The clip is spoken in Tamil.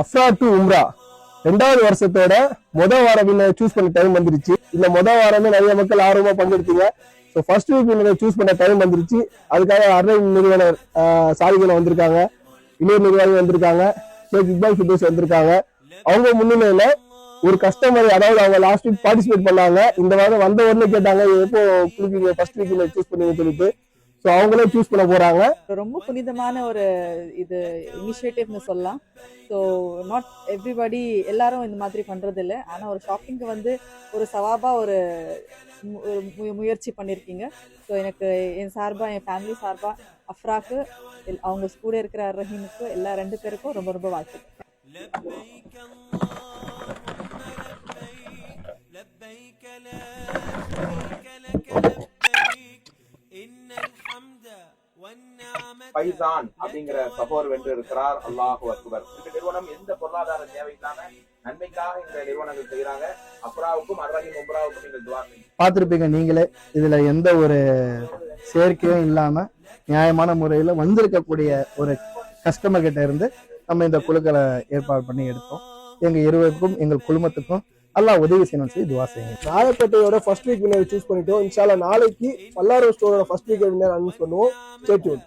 அஃப்ரா டு உம்ரா 2வது வருஷத்தோட வார வின்னர் சூஸ் பண்ண டைம் வந்துருச்சு. இந்த வாரமே நிறைய மக்கள் ஆர்வமா பங்கெடுத்தீங்க. So first week winner choose பண்ண டைம் வந்துருச்சு. அதுக்காக அர்ரைன் நிறுவனர் சாதிகள் வந்திருக்காங்க, இளைய நிர்வாகி வந்திருக்காங்க, ஷேக் இக்பால் ஃபிர்தௌஸ் வந்திருக்காங்க. அவங்க முன்னிலையில ஒரு கஸ்டமர், அதாவது அவங்க லாஸ்ட் வீக் பார்ட்டிசிபேட் பண்ணாங்க, இந்த வாரம் வந்த உடனே கேட்டாங்க எப்போ குளிப்பீங்க ஃபர்ஸ்ட் வீக் சூஸ் பண்ணுவீங்கன்னு சொல்லிட்டு. ஸோ அவங்களே சூஸ் பண்ண போறாங்க. ரொம்ப புனிதமான ஒரு இது இனிஷியேட்டிவ்னு சொல்லலாம். ஸோ நாட் எவ்ரிபடி எல்லாரும் இந்த மாதிரி பண்றது இல்லை. ஆனால் ஒரு ஷாப்பிங்க்கு வந்து ஒரு சவாபா ஒரு முயற்சி பண்ணியிருக்கீங்க. ஸோ எனக்கு என் சார்பா, என் ஃபேமிலி சார்பா அஃப்ராக்கு, அவங்க கூட இருக்கிற ரஹீமுக்கு, எல்லா 2 பேருக்கும் ரொம்ப ரொம்ப வாழ்த்து. பைசான் அப்படிங்கிற சகோதரர் வென்று இருக்கிறார். அல்லாஹு அக்பர். இந்த நிறுவனம் எந்த பொருளாதார தேவைக்கான நன்மைக்காக இந்த நிறுவனங்கள் செய்யறாங்க. அப்ராவுக்கும் அர்ரஹீம் உம்ராவுக்கும் நீங்கள் துஆ செய்யுங்க. பார்த்திருப்பீங்க நீங்களே, இதுல எந்த ஒரு சேர்க்கையும் இல்லாம நியாயமான முறையில வந்திருக்கக்கூடிய ஒரு கஸ்டமர் கிட்ட இருந்து நம்ம இந்த குழுக்களை ஏற்பாடு பண்ணி எடுத்தோம். எங்க இருவருக்கும் எங்கள் குழுமத்துக்கும் அல்லாஹ் உதவி செய்யணும்னு சொல்லி துஆ செய்யுங்க. நாயப்பேட்டையோட ஃபர்ஸ்ட் வீக் வின்னர் சூஸ் பண்ணிட்டோம். இன்ஷா அல்லாஹ் நாளைக்கு பல்லாரம் ஸ்டோரோட ஃபர்ஸ்ட் வீக் வின்னர் அனௌன்ஸ் பண்ணுவோம். Stay tune.